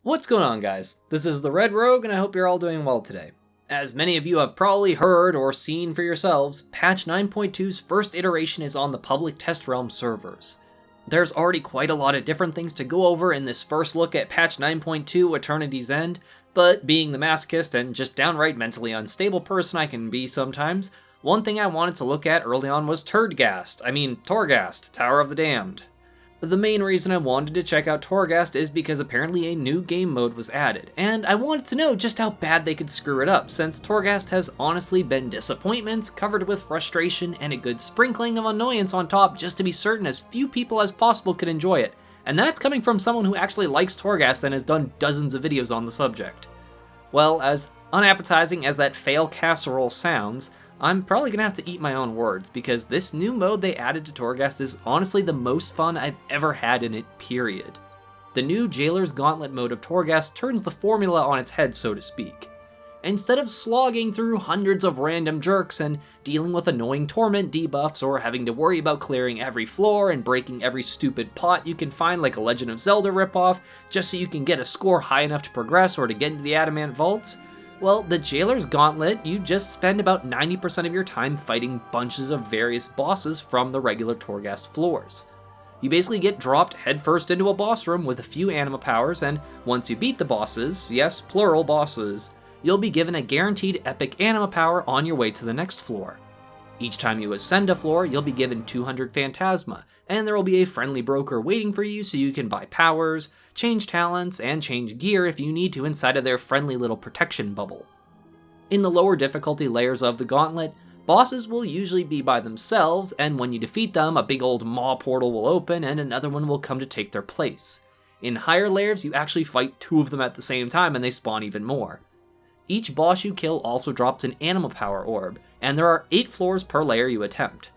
What's going on, guys? This is the Red Rogue, and I hope you're all doing well today. As many of you have probably heard or seen for yourselves, patch 9.2's first iteration is on the public test realm servers. There's already quite a lot of different things to go over in this first look at patch 9.2 Eternity's End, but being the masochist and just downright mentally unstable person I can be sometimes, one thing I wanted to look at early on was Torghast, Tower of the Damned. The main reason I wanted to check out Torghast is because apparently a new game mode was added, and I wanted to know just how bad they could screw it up, since Torghast has honestly been disappointments covered with frustration and a good sprinkling of annoyance on top just to be certain as few people as possible could enjoy it, and that's coming from someone who actually likes Torghast and has done dozens of videos on the subject. Well, as unappetizing as that fail casserole sounds, I'm probably gonna have to eat my own words, because this new mode they added to Torghast is honestly the most fun I've ever had in it, period. The new Jailer's Gauntlet mode of Torghast turns the formula on its head, so to speak. Instead of slogging through hundreds of random jerks and dealing with annoying torment debuffs or having to worry about clearing every floor and breaking every stupid pot you can find like a Legend of Zelda ripoff just so you can get a score high enough to progress or to get into the Adamant Vaults, well, the Jailer's Gauntlet, you just spend about 90% of your time fighting bunches of various bosses from the regular Torghast floors. You basically get dropped headfirst into a boss room with a few anima powers, and once you beat the bosses, yes, plural bosses, you'll be given a guaranteed epic anima power on your way to the next floor. Each time you ascend a floor, you'll be given 200 Phantasma, and there will be a friendly broker waiting for you so you can buy powers, change talents, and change gear if you need to inside of their friendly little protection bubble. In the lower difficulty layers of the Gauntlet, bosses will usually be by themselves, and when you defeat them, a big old maw portal will open and another one will come to take their place. In higher layers, you actually fight two of them at the same time and they spawn even more. Each boss you kill also drops an anima power orb, and there are 8 floors per layer you attempt.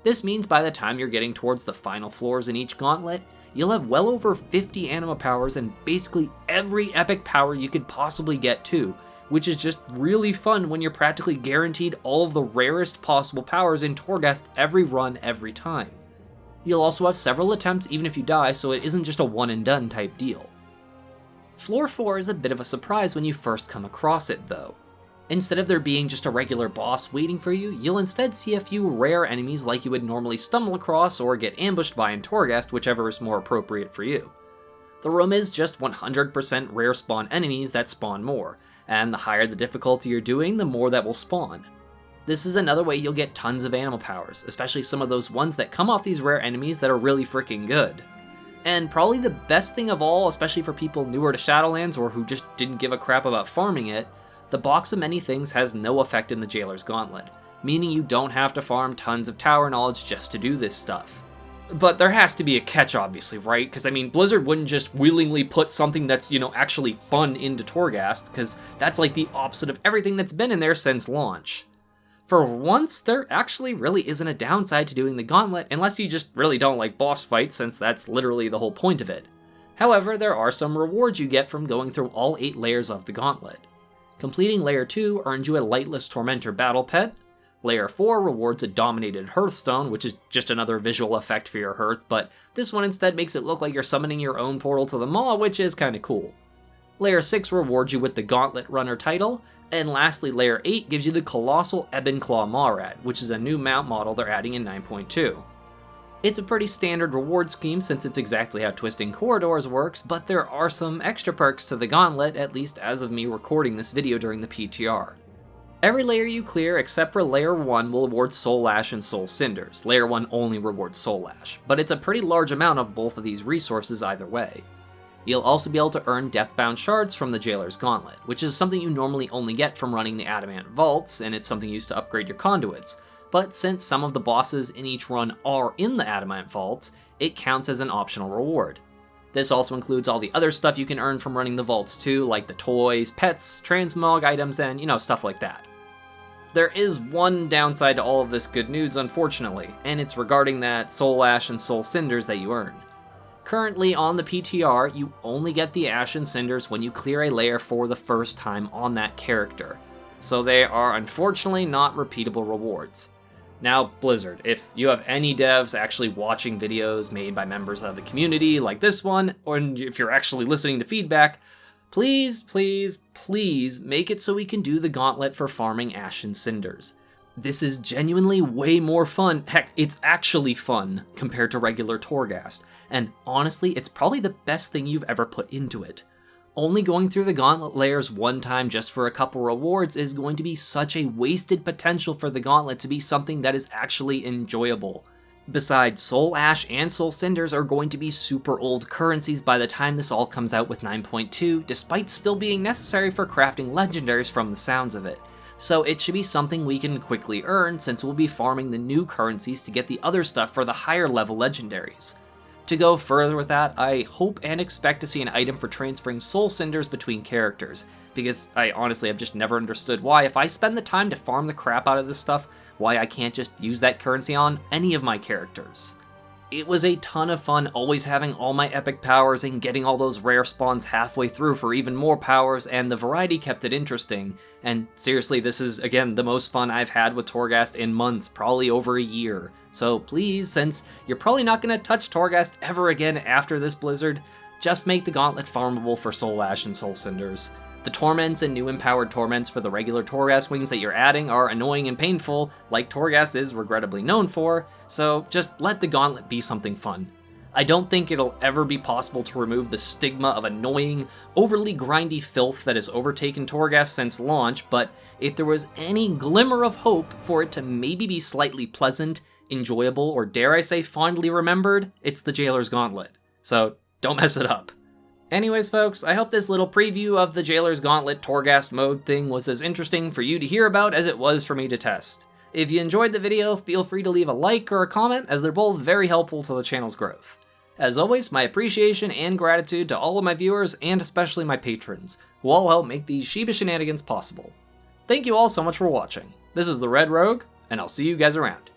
This means by the time you're getting towards the final floors in each gauntlet, you'll have well over 50 anima powers and basically every epic power you could possibly get to, which is just really fun when you're practically guaranteed all of the rarest possible powers in Torghast every run every time. You'll also have several attempts even if you die, so it isn't just a one and done type deal. Floor 4 is a bit of a surprise when you first come across it, though. Instead of there being just a regular boss waiting for you, you'll instead see a few rare enemies like you would normally stumble across or get ambushed by in Torghast, whichever is more appropriate for you. The room is just 100% rare spawn enemies that spawn more, and the higher the difficulty you're doing, the more that will spawn. This is another way you'll get tons of anima powers, especially some of those ones that come off these rare enemies that are really freaking good. And probably the best thing of all, especially for people newer to Shadowlands or who just didn't give a crap about farming it, the Box of Many Things has no effect in the Jailer's Gauntlet, meaning you don't have to farm tons of tower knowledge just to do this stuff. But there has to be a catch, obviously, right? Because, I mean, Blizzard wouldn't just willingly put something that's, actually fun into Torghast, because that's like the opposite of everything that's been in there since launch. For once, there actually really isn't a downside to doing the Gauntlet, unless you just really don't like boss fights, since that's literally the whole point of it. However, there are some rewards you get from going through all 8 layers of the Gauntlet. Completing Layer 2 earns you a Lightless Tormentor battle pet. Layer 4 rewards a Dominated Hearthstone, which is just another visual effect for your hearth, but this one instead makes it look like you're summoning your own portal to the Maw, which is kinda cool. Layer 6 rewards you with the Gauntlet Runner title, and lastly, Layer 8 gives you the Colossal Ebon-Claw Mawrat, which is a new mount model they're adding in 9.2. It's a pretty standard reward scheme since it's exactly how Twisting Corridors works, but there are some extra perks to the Gauntlet, at least as of me recording this video during the PTR. Every layer you clear except for Layer 1 will award Soul Ash and Soul Cinders. Layer 1 only rewards Soul Ash, but it's a pretty large amount of both of these resources either way. You'll also be able to earn Deathbound Shards from the Jailer's Gauntlet, which is something you normally only get from running the Adamant Vaults, and it's something used to upgrade your conduits. But since some of the bosses in each run are in the Adamant Vaults, it counts as an optional reward. This also includes all the other stuff you can earn from running the vaults too, like the toys, pets, transmog items, and stuff like that. There is one downside to all of this good news, unfortunately, and it's regarding that Soul Ash and Soul Cinders that you earn. Currently on the PTR, you only get the Ash and Cinders when you clear a layer for the first time on that character, so they are unfortunately not repeatable rewards. Now, Blizzard, if you have any devs actually watching videos made by members of the community like this one, or if you're actually listening to feedback, Please, please, please make it so we can do the Gauntlet for farming Ashen Cinders. This is genuinely way more fun, heck, it's actually fun, compared to regular Torghast, and honestly, it's probably the best thing you've ever put into it. Only going through the Gauntlet layers one time just for a couple rewards is going to be such a wasted potential for the Gauntlet to be something that is actually enjoyable. Besides, Soul Ash and Soul Cinders are going to be super old currencies by the time this all comes out with 9.2, despite still being necessary for crafting legendaries from the sounds of it. So it should be something we can quickly earn since we'll be farming the new currencies to get the other stuff for the higher level legendaries. To go further with that, I hope and expect to see an item for transferring Soul Cinders between characters, because I honestly have just never understood why, if I spend the time to farm the crap out of this stuff, why I can't just use that currency on any of my characters. It was a ton of fun always having all my epic powers and getting all those rare spawns halfway through for even more powers, and the variety kept it interesting. And seriously, this is, again, the most fun I've had with Torghast in months, probably over a year. So please, since you're probably not going to touch Torghast ever again after this blizzard, just make the Gauntlet farmable for Soul Ash and Soul Cinders. The torments and new empowered torments for the regular Torghast wings that you're adding are annoying and painful, like Torghast is regrettably known for, so just let the Gauntlet be something fun. I don't think it'll ever be possible to remove the stigma of annoying, overly grindy filth that has overtaken Torghast since launch, but if there was any glimmer of hope for it to maybe be slightly pleasant, enjoyable, or dare I say fondly remembered, it's the Jailer's Gauntlet. So don't mess it up. Anyways, folks, I hope this little preview of the Jailer's Gauntlet Torghast mode thing was as interesting for you to hear about as it was for me to test. If you enjoyed the video, feel free to leave a like or a comment, as they're both very helpful to the channel's growth. As always, my appreciation and gratitude to all of my viewers, and especially my patrons, who all help make these Shiba Shenanigans possible. Thank you all so much for watching. This is the Red Rogue, and I'll see you guys around.